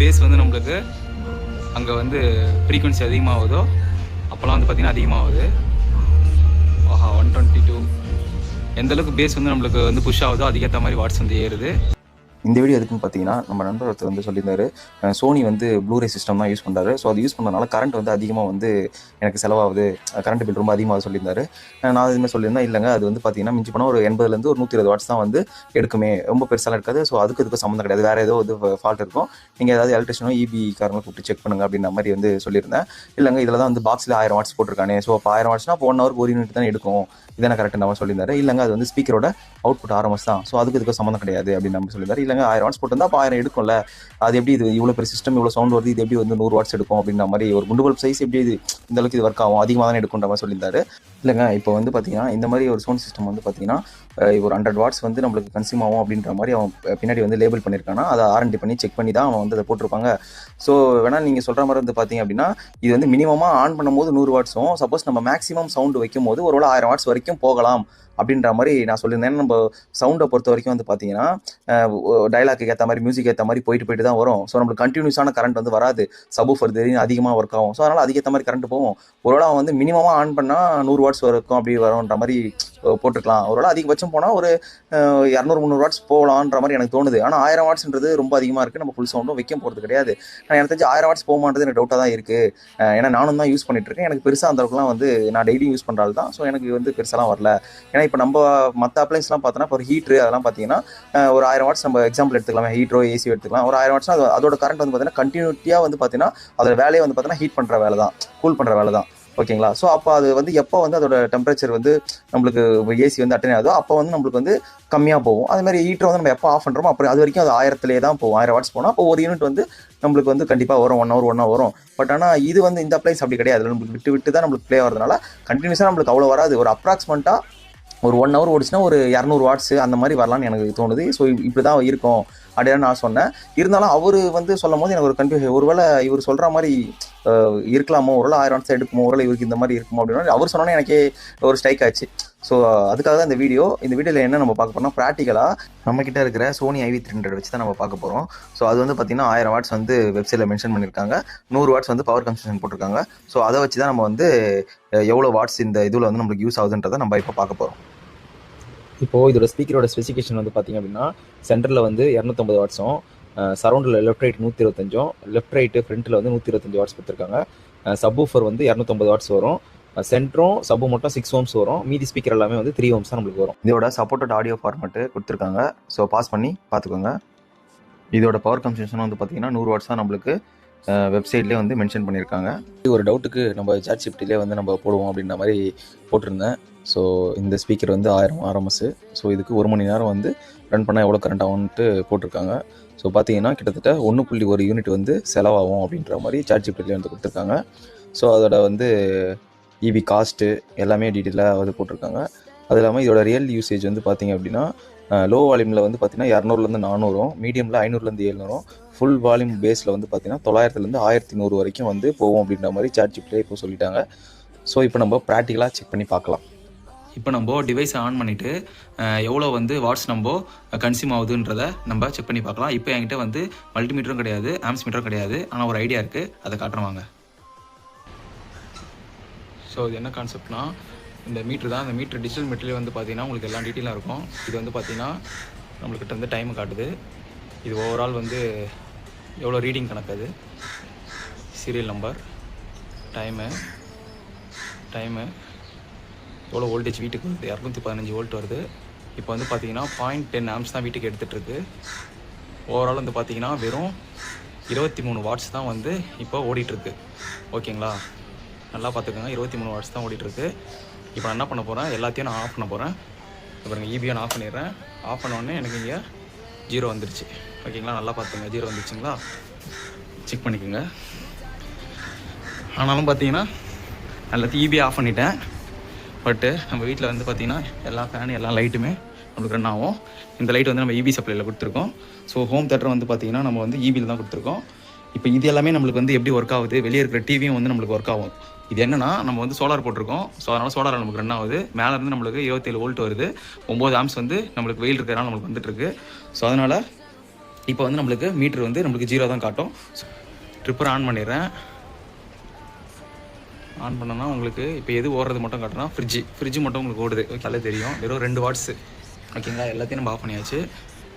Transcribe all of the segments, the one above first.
Base வந்து நம்மளுக்கு அங்கே வந்து ஃப்ரீக்வன்சி அதிகமாகுதோ அப்போல்லாம் வந்து பார்த்திங்கன்னா அதிகமாகுது. ஆஹா 122 எந்தளவுக்கு பேஸ் வந்து நம்மளுக்கு வந்து புஷ் ஆகுதோ அதுக்கேற்ற மாதிரி வாட்ஸ் வந்து ஏறுது. இந்த வீடியோ எதுக்குன்னு பார்த்தீங்கன்னா, நம்ம நண்பர் ஒருத்தர் வந்து சொல்லியிருந்தாரு, சோனி வந்து ப்ளூரே சிஸ்டம் தான் யூஸ் பண்ணுறாரு. ஸோ அது யூஸ் பண்ணனால கரண்ட் வந்து அதிகமாக வந்து எனக்கு செலவாகுது, கரண்ட் பில் ரொம்ப அதிகமாக சொல்லியிருந்தாரு. நான் அதுமாதிரி சொல்லியிருந்தேன், இல்லைங்க அது வந்து பார்த்தீங்கன்னா மிஞ்சி போனால் ஒரு 80லேருந்து ஒரு 120 வாட்ஸ் தான் வந்து எடுக்குமே, ரொம்ப பெருசாலாம் இருக்காது. ஸோ இதுக்கு சம்மந்தம் கிடையாது, வேறு ஏதோ இது ஃபால்ட் இருக்கும், நீங்கள் ஏதாவது எலக்ட்ரிஷனோ இபி காரங்களை கூப்பிட்டு செக் பண்ணுங்க அப்படின்ற மாதிரி வந்து சொல்லியிருந்தேன். இல்லைங்க இதில் தான் வந்து பாக்ஸில் 1000 வாட்ஸ் போட்டிருக்கானே, ஸோ அப்போ 1000 வாட்ஸ்னால் அப்போ 1 ஹவருக்கு ஒரு யூனிட் தான் எடுக்கும், இதான கரெக்ட் நம்ம சொல்லியிருந்தாரு. இல்லைங்க அது வந்து ஸ்பீக்கரோட அவுட்புட் ஆர்எம்எஸ் தான், ஸோ இதுக்கு சம்மந்தம் கிடையாது அப்படின்னு நம்ம சொல்லியிருந்தாரு. இல்லைங்க 1000 வாட்ஸ் போட்டிருந்தா அப்போ 1000 எடுக்கும்ல, அது எப்படி இது இவ்வளோ பெரிய சிஸ்டம் இவ்வளோ சவுண்ட் வருது, இது எப்படி வந்து 100 வாட்ஸ் எடுக்கும் அப்படின்ற மாதிரி, ஒரு குண்டு பல்ப் சைஸ் எப்படி இது இந்த அளவுக்கு இது ஒர்க் ஆகும், அதிகமாக தான் எடுக்குன்ற மாதிரி சொல்லியிருந்தாரு. இல்லைங்க இப்போ வந்து பார்த்தீங்கன்னா இந்த மாதிரி ஒரு சவுண்ட் சிஸ்டம் வந்து பார்த்தீங்கன்னா ஒரு 100 வாட்ஸ் வந்து நம்மளுக்கு கன்சியூம் ஆகும் அப்படின்ற மாதிரி அவன் பின்னாடி வந்து லேபிள் பண்ணியிருக்கானா, அதை ஆர்என்டி பண்ணி செக் பண்ணி தான் அவன் வந்து அதை போட்டிருப்பாங்க. ஸோ வேணால் நீங்கள் சொல்கிற மாதிரி வந்து பார்த்தீங்க அப்படின்னா, இது வந்து மினிமமாக ஆன் பண்ணும்போது 100 வாட்ஸும், சப்போஸ் நம்ம மேக்ஸிமம் சவுண்டு வைக்கும் போது ஒரு 1000 வாட்ஸ் வரைக்கும் போகலாம் அப்படின்ற மாதிரி நான் சொல்லியிருந்தேன். நம்ம சவுண்டை பொறுத்த வரைக்கும் வந்து பார்த்தீங்கன்னா டைலாக்கு ஏற்ற மாதிரி மியூசிக் ஏற்ற மாதிரி போயிட்டு தான் வரும். ஸோ நம்மளுக்கு கண்டினியூஸான கரண்ட் வந்து வராது, சப்வூஃபர் திடீர்னு அதிகமாக ஒர்க் ஆகும். ஸோ அதனால் அதுக்கேற்ற மாதிரி கரண்ட் போகும். ஒருவேளை அவன் வந்து மினிமமாக ஆன் பண்ணால் 100 வாட்ஸ் வரைக்கும் அப்படி வரும்ன்ற மாதிரி போட்டிருக்கலாம். ஒருவேளை அதிகபட்சம் போனால் ஒரு 200-300 வாட்ஸ் போகலான்ற மாதிரி எனக்கு தோணுது. ஆனால் 1000 வாட்ஸ்ன்றது ரொம்ப அதிகமாக இருக்குது, நம்ம ஃபுல் சவுண்டும் வைக்க போகிறது கிடையாது. நான் எனக்கு தெரிஞ்சு 1000 வாட்ஸ் போகுமான்றது எனக்கு டவுட்டாக தான் இருக்குது. ஏன்னா நானும் தான் யூஸ் பண்ணிட்டுருக்கேன், எனக்கு பெருசாக அந்த அளவுக்குலாம் வந்து நான் டெய்லியும் யூஸ் பண்ணுறாள் தான். ஸோ எனக்கு வந்து பெருசாலாம் வரல. ஏன்னா இப்போ நம்ம மற்ற அப்ளைன்ஸ்லாம் பார்த்தோன்னா, இப்போ ஒரு ஹீட்ரு அதெல்லாம் பார்த்தீங்கன்னா ஒரு 1000 வாட்ஸ் நம்ம எக்ஸாம்பிள் எடுத்துக்கலாம், ஹீட்ரோ ஏசி எடுத்துக்கலாம். ஒரு 1000 வாட்ஸ்னா அதோட கரண்ட் வந்து பார்த்தீங்கன்னா கண்டினியூட்டியாக வந்து பார்த்தீங்கன்னா அதோட வேலையை வந்து பார்த்தீங்கன்னா ஹீட் பண்ணுற வேலை தான், கூல் பண்ணுற வேலை தான். ஓகேங்களா? ஸோ அப்போ அது வந்து எப்போ வந்து அதோட டெம்பரேச்சர் வந்து நம்மளுக்கு ஏசி வந்து அட்டன் ஆகுதோ அப்போ வந்து நம்மளுக்கு வந்து கம்மியாக போகும். அதுமாதிரி ஹீட்டர் வந்து நம்ம எப்போ ஆஃப் பண்ணுறோமோ அப்புறம் அது வரைக்கும் அது 1000லே தான் போகும். 1000 வாட்ஸ் போனால் அப்போ ஒரு யூனிட் வந்து நம்மளுக்கு வந்து கண்டிப்பாக வரும், 1 ஹவர் வரும். பட் ஆனால் இது வந்து இந்த அப்ளைன்ஸ் அப்படி கிடையாது, நம்மளுக்கு விட்டு தான் நம்மளுக்கு ப்ளே ஆகிறதுனால கண்டினியூஸாக நம்மளுக்கு அவ்வளோ வராது. ஒரு அப்ராக்சிமேட்டாக ஒரு 1 ஹவர் ஓடிச்சுன்னா ஒரு 200 வாட்ஸ் அந்த மாதிரி வரலான்னு எனக்கு தோணுது. ஸோ இப்படி தான் இருக்கும் அப்படின்னு நான் சொன்னேன். இருந்தாலும் அவர் வந்து சொல்லும் போது எனக்கு ஒரு கன்ஃபியூஷன், ஒருவேளை இவர் சொல்கிற மாதிரி இருக்கலாமோ, ஒருவேளை 1000 வாட்ஸ் எடுக்குமோ, ஒருவேளை இவருக்கு இந்த மாதிரி இருக்குமோ அப்படின்னா அவர் சொன்னோன்னே எனக்கே ஒரு ஸ்ட்ரைக் ஆச்சு. ஸோ அதுக்காக தான் இந்த வீடியோவில் என்ன நம்ம பார்க்க போகிறோம்னா, ப்ராக்டிக்கலாக நம்மக்கிட்ட இருக்கிற சோனி IV300 வச்சு தான் நம்ம பார்க்க போகிறோம். ஸோ அது வந்து பார்த்திங்கன்னா 1000 வாட்ஸ் வந்து வெப்சைட்டில் மென்ஷன் பண்ணியிருக்காங்க, 100 வாட்ஸ் வந்து பவர் கன்சம்ஷன் போட்டிருக்காங்க. ஸோ அதை வச்சு தான் நம்ம வந்து எவ்வளோ வாட்ஸ் இந்த இதில் வந்து நம்மளுக்கு யூஸ் ஆகுதுன்றதை நம்ம இப்போ பார்க்க போகிறோம். இப்போது இதோட ஸ்பீக்கரோட ஸ்பெசிஃபிகேஷன் வந்து பார்த்திங்க அப்படின்னா, சென்டரில் வந்து 250 வாட்ஸும், சரௌண்டில் லெஃப்ட் ரைட் 125, லெஃப்ட் ரைட்டு ஃப்ரண்ட்டில் வந்து 125 வாட்ஸ் கொடுத்துருக்காங்க. சப்வூஃபர் வந்து 250 வாட்ஸ் வரும், சென்டரும் சப்பு மட்டும் 6 ohms வரும், மீதி ஸ்பீக்கர் எல்லாமே வந்து 3 ohms தான் நம்மளுக்கு வரும். இதோட சப்போர்ட்டட் ஆடியோ ஃபார்மேட்டு கொடுத்துருக்காங்க. ஸோ பாஸ் பண்ணி பார்த்துக்கோங்க. இதோட பவர் கன்சம்ஷன் வந்து பார்த்திங்கன்னா 100 வாட்ஸ் தான் நம்மளுக்கு வெப்சைட்லேயே வந்து மென்ஷன் பண்ணியிருக்காங்க. ஒரு டவுட்டுக்கு நம்ம ChatGPTலே வந்து நம்ம போடுவோம் அப்படின்ற மாதிரி போட்டிருந்தேன். ஸோ இந்த ஸ்பீக்கர் வந்து 1000 RMS. ஸோ இதுக்கு 1 மணி நேரம் வந்து ரன் பண்ணால் எவ்வளோ கரண்ட் ஆகும்ன்ட்டு போட்டிருக்காங்க. ஸோ பார்த்தீங்கன்னா கிட்டத்தட்ட 1.1 யூனிட் வந்து செலவாகும் அப்படின்ற மாதிரி ChatGPTலே வந்து கொடுத்துருக்காங்க. ஸோ அதோட வந்து இபி காஸ்ட்டு எல்லாமே டீட்டெயிலாக வந்து போட்டிருக்காங்க. அது இல்லாமல் இதோட ரியல் யூசேஜ் வந்து பார்த்திங்க அப்படின்னா, லோ வால்யூமில் வந்து பார்த்திங்கன்னா 200லேருந்து 400, மீடியமில் 500லேருந்து 700, ஃபுல் வால்யூம் பேஸில் வந்து பார்த்திங்கன்னா 900லேருந்து 1100 வரைக்கும் வந்து போகும் அப்படின்ற மாதிரி ChatGPT இப்போ சொல்லிட்டாங்க. ஸோ இப்போ நம்ம ப்ராக்டிக்கலாக செக் பண்ணி பார்க்கலாம். இப்போ நம்ம டிவைஸை ஆன் பண்ணிவிட்டு எவ்வளோ வந்து வாட்ஸ் நம்ம கன்சியூம் ஆகுதுன்றதை நம்ம செக் பண்ணி பார்க்கலாம். இப்போ என்கிட்ட வந்து மல்டிமீட்டரும் கிடையாது, ஆம்ஸ் மீட்டரும் கிடையாது, ஆனால் ஒரு ஐடியா இருக்குது, அதை காட்டுறேன் வாங்க. ஸோ இது என்ன கான்செப்ட்னா, இந்த மீட்ரு தான். இந்த மீட்ரு டிஜிட்டல் மீட்டர்லேயே வந்து பார்த்திங்கன்னா உங்களுக்கு எல்லாம் டீட்டெயிலாக இருக்கும். இது வந்து பார்த்திங்கன்னா நம்மள்கிட்ட வந்து டைமு காட்டுது. இது ஓவரால் வந்து எவ்வளோ ரீடிங் கணக்குது, சீரியல் நம்பர், டைமு எவ்வளோ வோல்டேஜ் வீட்டுக்கு வருது, 215 வோல்ட் வருது. இப்போ வந்து பார்த்திங்கன்னா 0.10 ஆம்ஸ் தான் வீட்டுக்கு எடுத்துகிட்ருக்கு. ஓவரால் வந்து பார்த்திங்கன்னா வெறும் 23 வாட்ஸ் தான் வந்து இப்போ ஓடிட்டுருக்கு. ஓகேங்களா, நல்லா பார்த்துக்கோங்க, 23 வாட்ஸ் தான் ஓடிட்டுருக்கு. இப்போ நான் என்ன பண்ண போகிறேன், எல்லாத்தையும் நான் ஆஃப் பண்ண போகிறேன். இப்போ நீங்கள் இபியை நான் ஆஃப் பண்ணிடுறேன். ஆஃப் பண்ணோடனே எனக்கு இங்கே 0 வந்துருச்சு. ஓகேங்களா, நல்லா பார்த்துங்க, 0 வந்துருச்சுங்களா, செக் பண்ணிக்கோங்க. ஆனாலும் பார்த்தீங்கன்னா எல்லாத்தையும் இபியை ஆஃப் பண்ணிட்டேன். பட்டு நம்ம வீட்டில் வந்து பார்த்திங்கன்னா எல்லா ஃபேனு எல்லா லைட்டுமே நம்மளுக்கு ரன் ஆகும். இந்த லைட் வந்து நம்ம இபி சப்ளையில் கொடுத்துருக்கோம். ஸோ ஹோம் தேட்டர் வந்து பார்த்திங்கன்னா நம்ம வந்து இபியில் தான் கொடுத்துருக்கோம். இப்போ இது எல்லாமே நம்மளுக்கு வந்து எப்படி ஒர்க் ஆகுது, வெளியே இருக்கிற டிவியும் வந்து நம்மளுக்கு ஒர்க் ஆகும். இது என்னென்னா, நம்ம வந்து சோலார் போட்டிருக்கோம். ஸோ அதனால் சோலார் நமக்கு ரன் ஆகுது. மேலே இருந்து நம்மளுக்கு 27 வோல்ட் வருது, 9 ஆம்ஸ் வந்து நம்மளுக்கு வெயில் இருக்கிறதுனால நம்மளுக்கு வந்துட்டுருக்கு. ஸோ அதனால் இப்போ வந்து நம்மளுக்கு மீட்ரு வந்து நம்மளுக்கு 0 தான் காட்டும். ட்ரிப்பர் ஆன் பண்ணிடுறேன். ஆன் பண்ணோன்னா உங்களுக்கு இப்போ எது ஓடுறது மட்டும் காட்டுனா ஃப்ரிட்ஜு மட்டும் உங்களுக்கு ஓடுது. ஓகே, தெரியும் வெறும் 2 வாட்ஸு. ஓகேங்களா, எல்லாத்தையும் நம்ம ஆஃப் பண்ணியாச்சு.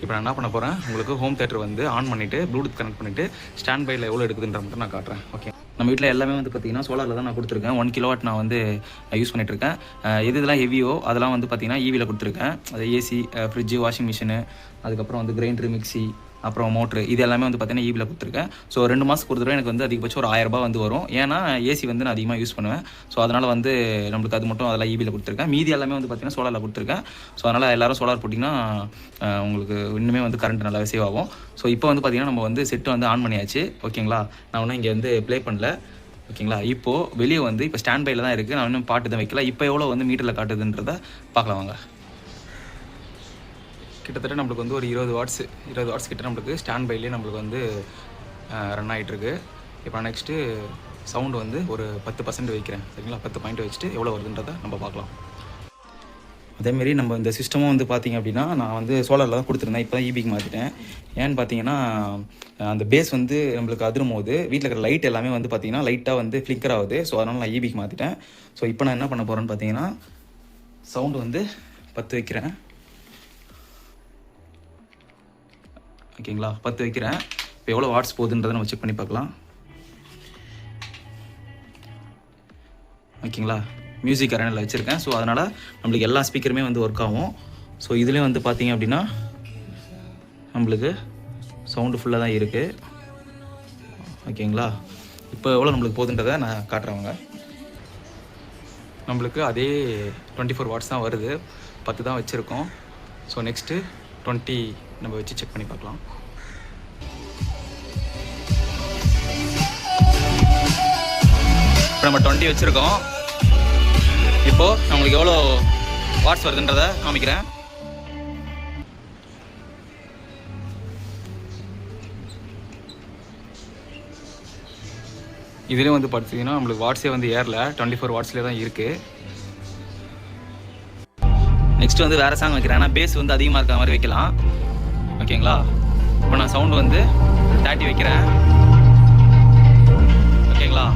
இப்போ நான் என்ன பண்ண போகிறேன், உங்களுக்கு ஹோம் தேட்டர் வந்து ஆன் பண்ணிவிட்டு ப்ளூடூத் கனெக்ட் பண்ணிவிட்டு ஸ்டாண்ட் பையில் எவ்வளோ எடுக்குதுன்ற மட்டும் நான் காட்டுறேன். ஓகே, நம்ம வீட்டில் எல்லாமே வந்து பார்த்திங்கன்னா சோலாரில் தான் நான் கொடுத்துருக்கேன். 1 கிலோவாட் நான் வந்து யூஸ் பண்ணிகிட்ருக்கேன். இதெல்லாம் ஹெவியோ அதெல்லாம் வந்து பார்த்திங்கன்னா ஈவியில் கொடுத்துருக்கேன். அது ஏசி, ஃப்ரிட்ஜு, வாஷிங் மிஷினு, அதுக்கப்புறம் வந்து கிரைண்டரு, மிக்சி, அப்புறம் மோட்ரு, இது எல்லாமே வந்து பார்த்திங்கன்னா ஈவியில் கொடுத்துருக்கேன். ஸோ 2 மாதத்துக்கு ஒரு தடவை எனக்கு வந்து அதிகபட்சம் ஒரு 1000 ரூபாய் வந்து வரும். ஏன்னா ஏசி வந்து நான் அதிகமாக யூஸ் பண்ணுவேன். ஸோ அதனால் வந்து நம்மளுக்கு அது மட்டும் அதெல்லாம் ஈவியில் கொடுத்துருக்கேன். மீதி எல்லாமே வந்து பார்த்திங்கன்னா சோலாரில் கொடுத்துருக்கேன். ஸோ அதனால் எல்லோரும் சோலார் போட்டிங்கன்னா உங்களுக்கு இன்னுமே வந்து கரண்ட் நல்லாவே சேவ் ஆகும். ஸோ இப்போ வந்து பார்த்திங்கன்னா நம்ம வந்து செட்டு வந்து ஆன் பண்ணியாச்சு. ஓகேங்களா, நான் ஒன்றும் இங்கே வந்து ப்ளே பண்ணல. ஓகேங்களா, இப்போது வெளியே வந்து இப்போ ஸ்டாண்ட் பையில் தான் இருக்குது. நான் இன்னும் பாட்டு தான் வைக்கல. இப்போ எவ்வளோ வந்து மீட்டரில் காட்டுதுன்றதை பார்க்கலாம் வாங்க. கிட்டத்தட்ட நம்மளுக்கு வந்து ஒரு 20 வாட்ஸ் கிட்ட நம்மளுக்கு ஸ்டாண்ட் பைலேயே நம்மளுக்கு வந்து ரன் ஆகிட்டுருக்கு. இப்போ நெக்ஸ்ட்டு சவுண்டு வந்து ஒரு 10% வைக்கிறேன். சரிங்களா, 10 பாயிண்ட் வச்சுட்டு எவ்வளோ வருதுன்றதை நம்ம பார்க்கலாம். அதேமாரி நம்ம இந்த சிஸ்டமும் வந்து பார்த்திங்க அப்படின்னா நான் வந்து சோலாரில் தான் கொடுத்துருந்தேன். இப்போ தான் ஈபிக்கு மாற்றிட்டேன். ஏன்னு பார்த்தீங்கன்னா அந்த பேஸ் வந்து நம்மளுக்கு அதிரும் போது வீட்டில் இருக்கிற லைட் எல்லாமே வந்து பார்த்திங்கன்னா லைட்டாக வந்து ஃப்ளிக்கர் ஆகுது. ஸோ அதனால் நான் ஈபிக்கு மாற்றிட்டேன். ஸோ இப்போ நான் என்ன பண்ண போகிறேன்னு பார்த்தீங்கன்னா சவுண்டு வந்து 10 வைக்கிறேன். ஓகேங்களா, 10 வைக்கிறேன். இப்போ எவ்வளோ வாட்ஸ் போகுதுன்றதை நம்ம செக் பண்ணி பார்க்கலாம். ஓகேங்களா, மியூசிக் அரேனில் வச்சுருக்கேன். ஸோ அதனால் நம்மளுக்கு எல்லா ஸ்பீக்கருமே வந்து ஒர்க் ஆகும். ஸோ இதுலேயும் வந்து பார்த்திங்க அப்படின்னா நம்மளுக்கு சவுண்டு ஃபுல்லாக தான் இருக்குது. ஓகேங்களா, இப்போ எவ்வளோ நம்மளுக்கு போகுதுன்றதை நான் காட்டுறவங்க. நம்மளுக்கு அதே 24 வாட்ஸ் தான் வருது. 10 தான் வச்சுருக்கோம். ஸோ நெக்ஸ்ட்டு 20 நம்ம வச்சு செக் பண்ணி பார்க்கலாம். இப்போ நம்ம 20 வச்சுருக்கோம். இப்போது நம்மளுக்கு எவ்வளோ வாட்ஸ் வருதுன்றதை காமிக்கிறேன். இதுலேயும் வந்து பார்த்தீங்கன்னா நம்மளுக்கு வாட்ஸே வந்து ஏறல, 24 வாட்ஸ்லேயே தான் இருக்குது. நெக்ஸ்ட் வந்து வேறு சாங் வைக்கிறேன். ஆனால் பேஸ் வந்து அதிகமாக இருக்கிற மாதிரி வைக்கலாம். ஓகேங்களா, இப்போ நான் சவுண்டு வந்து 30 வைக்கிறேன். ஓகேங்களா,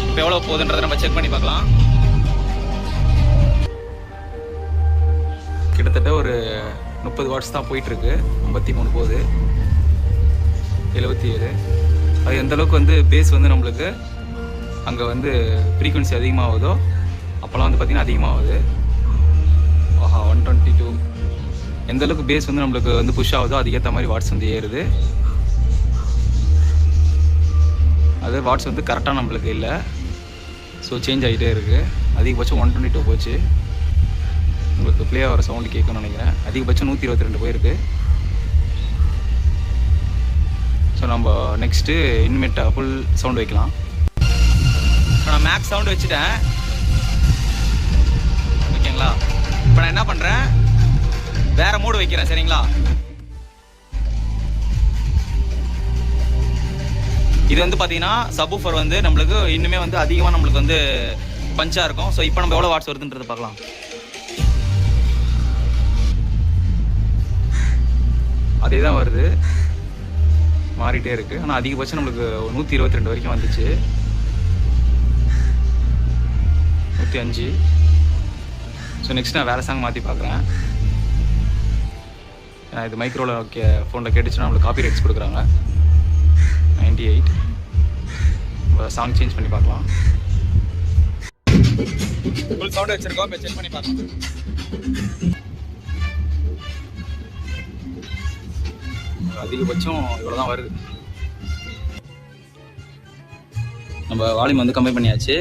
இப்போ எவ்வளோ போகுதுன்றதை நம்ம செக் பண்ணி பார்க்கலாம். கிட்டத்தட்ட ஒரு 30 வாட்ஸ் தான் போயிட்டுருக்கு. 53 போகுது, 77. அது எந்தளவுக்கு வந்து பேஸ் வந்து நம்மளுக்கு அங்கே வந்து ஃப்ரீக்வன்சி அதிகமாகுதோ அப்போல்லாம் வந்து பார்த்திங்கன்னா அதிகமாகுது. 122. எந்த அளவுக்கு பேஸ் வந்து நம்மளுக்கு வந்து புஷ் ஆகுதோ அதுக்கேற்ற மாதிரி வாட்ஸ் வந்து ஏறுது. அது வாட்ஸ் வந்து கரெக்டாக நம்மளுக்கு இல்லை. ஸோ சேஞ்ச் ஆகிட்டே இருக்குது. அதிகபட்சம் 122 போச்சு. உங்களுக்கு ப்ளே ஆகிற சவுண்டு கேட்கணும்னு நினைக்கிறேன். அதிகபட்சம் 122 போயிருக்கு. ஸோ நம்ம நெக்ஸ்ட்டு இனிமேட் ஃபுல் சவுண்டு வைக்கலாம். இப்போ நான் மேக்ஸ் சவுண்டு வச்சுட்டேன். ஓகேங்களா, இப்போ நான் என்ன பண்ணுறேன், வேறு மூடு வைக்கிறேன். சரிங்களா, இது வந்து பார்த்தீங்கன்னா சப்வூஃபர் வந்து நம்மளுக்கு இன்னுமே வந்து அதிகமாக நம்மளுக்கு வந்து பஞ்சாக இருக்கும். ஸோ இப்போ நம்ம எவ்வளோ வாட்ஸ் வருதுன்றது பார்க்கலாம். அதே தான் வருது, மாறிட்டே இருக்குது. ஆனால் அதிகபட்சம் நம்மளுக்கு 122 வரைக்கும் வந்துச்சு. 105. ஸோ நெக்ஸ்ட் நான் வேறு சாங் மாற்றி பார்க்குறேன். இது மைக்ரோவில் ஃபோனில் கேட்டுச்சுன்னா நம்மளுக்கு காப்பி ரைட்ஸ் கொடுக்குறாங்க. 98. சாங் சேஞ்ச் பண்ணி பார்க்கலாம். ஃபுல் சவுண்ட் வச்சுருக்கோம். இப்போ செக் பண்ணி பார்க்கலாம். அதிகபட்சம் இவ்வளோ தான் வருது. நம்ம வால்யூம் வந்து கம்மி பண்ணியாச்சு.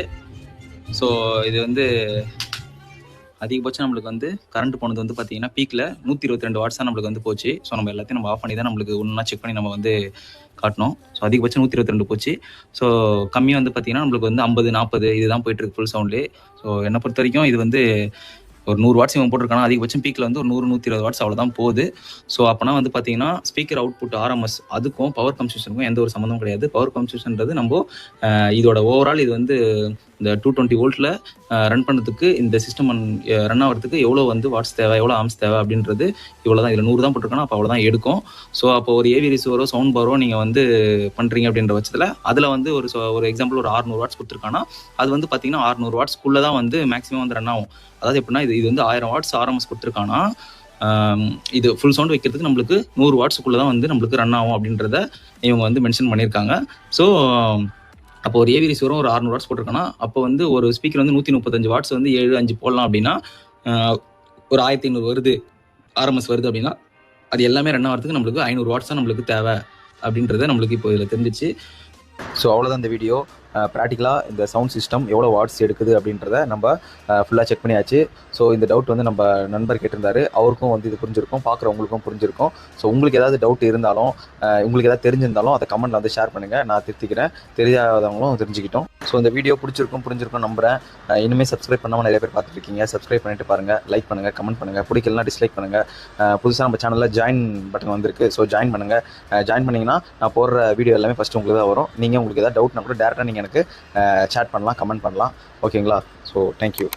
ஸோ இது வந்து அதிகபட்சம் நம்மளுக்கு வந்து கரண்ட் போனது வந்து பார்த்தீங்கன்னா பீக்கில் 122 வாட்ஸ் தான் நம்மளுக்கு வந்து போச்சு. ஸோ நம்ம எல்லாத்தையும் நம்ம ஆஃப் பண்ணி தான் நம்மளுக்கு ஒன்றா செக் பண்ணி நம்ம வந்து காட்டணும். ஸோ அதிகபட்சம் 122 போச்சு. ஸோ கம்மியாக வந்து பார்த்தீங்கன்னா நம்மளுக்கு வந்து 50, 40 இதுதான் போயிட்டுருக்கு ஃபுல் சவுண்ட்லேயே. ஸோ என்னை பொறுத்த வரைக்கும் இது வந்து ஒரு 100 வாட்ஸ் இவன் போட்டிருக்கானா, அதிகபட்சம் பீக்கில் வந்து ஒரு 100-120 வாட்ஸ் அவ்வளோதான் போகுது. ஸோ அப்போனா வந்து பார்த்தீங்கன்னா ஸ்பீக்கர் அவுட்புட் RMS அதுக்கும் பவர் கன்சம்ஷனுக்கும் எந்த ஒரு சம்மந்தமும் கிடையாது. பவர் கன்சம்ஷன்றது நம்ம இதோட ஓவரால் இது வந்து இந்த 220 வோல்ட்டில் ரன் பண்ணுறதுக்கு இந்த சிஸ்டம் ரன் ஆகிறதுக்கு எவ்வளோ வந்து வாட்ஸ் தேவை, எவ்வளோ ஆம்ஸ் தேவை அப்படின்றது இவ்வளோ தான். இதில் 100 தான் போட்டிருக்கோன்னா அப்போ அவ்வளோ தான் எடுக்கும். ஸோ அப்போ ஒரு ஏவி ரிசீவரோ சவுண்ட் பாரோ நீங்கள் வந்து பண்ணுறீங்க அப்படின்ற பட்சத்தில் அதில் வந்து ஒரு எக்ஸாம்பிள் ஒரு 600 வாட்ஸ் கொடுத்துருக்காங்கன்னா அது வந்து பார்த்தீங்கன்னா 600 வாட்ஸ்க்குள்ளே தான் வந்து மேக்ஸிமம் வந்து ரன் ஆகும். அதாவது எப்படின்னா இது வந்து 1000 வாட்ஸ் ஆர்எம்எஸ் கொடுத்துருக்காங்கன்னா இது ஃபுல் சவுண்ட் வைக்கிறதுக்கு நம்மளுக்கு 100 வாட்ஸுக்குள்ளே தான் வந்து நம்மளுக்கு ரன் ஆகும் அப்படின்றத இவங்க வந்து மென்ஷன் பண்ணியிருக்காங்க. ஸோ அப்போ ஒரு ஏவி ரிசீவரும் ஒரு 600 வாட்ஸ் போட்டிருக்காங்கன்னா அப்போ வந்து ஒரு ஸ்பீக்கர் வந்து 135 வாட்ஸ் வந்து 7-5 போடலாம் அப்படின்னா ஒரு 1500 வருது ஆர்எம்எஸ் வருது அப்படின்னா அது எல்லாமே ரன் ஆகிறதுக்கு நம்மளுக்கு 500 வாட்ஸ் தான் நம்மளுக்கு தேவை அப்படின்றத நம்மளுக்கு இப்போ இதில் தெரிஞ்சிச்சு. ஸோ அவ்வளோதான் இந்த வீடியோ. ப்ராக்டிக்கலாக இந்த சவுண்ட் சிஸ்டம் எவ்வளோ வாட்ஸ் எடுக்குது அப்படின்றத நம்ம ஃபுல்லாக செக் பண்ணியாச்சு. ஸோ இந்த டவுட் வந்து நம்ம நண்பர் கேட்டிருந்தாரு, அவருக்கும் வந்து இது புரிஞ்சிருக்கும், பார்க்குறவங்களுக்கும் புரிஞ்சிருக்கும். ஸோ உங்களுக்கு ஏதாவது டவுட் இருந்தாலும் உங்களுக்கு ஏதாவது தெரிஞ்சிருந்தாலும் அதை கமெண்ட்டில் வந்து ஷேர் பண்ணுங்கள், நான் திருத்திக்கிறேன், தெரியாதவங்களும் தெரிஞ்சுக்கிட்டோம். ஸோ இந்த வீடியோ புரிஞ்சிருக்கும் நம்புகிறேன். இனிமேல் சப்ஸ்கிரைப் பண்ணாமல் நிறைய பேர் பார்த்துருக்கீங்க, சப்ஸ்கிரைப் பண்ணிட்டு பாருங்கள், லைக் பண்ணுங்கள், கமெண்ட் பண்ணுங்கள், பிடிக்கலனா டிஸ்லைக் பண்ணுங்கள். புதுசாக நம்ம சேனலில் ஜாயின் பட்டன் வந்திருக்கு, ஸோ ஜாயின் பண்ணுங்கள். ஜாயின் பண்ணிங்கன்னா நான் போடுற வீடியோ எல்லாமே ஃபஸ்ட்டு உங்களுக்கு தான் வரும். நீங்கள் உங்களுக்கு ஏதாவது டவுட்னா கூட டேரெக்டாக நீங்கள் எனக்கு சேட் பண்ணலாம், கமெண்ட் பண்ணலாம். ஓகேங்களா? So thank you.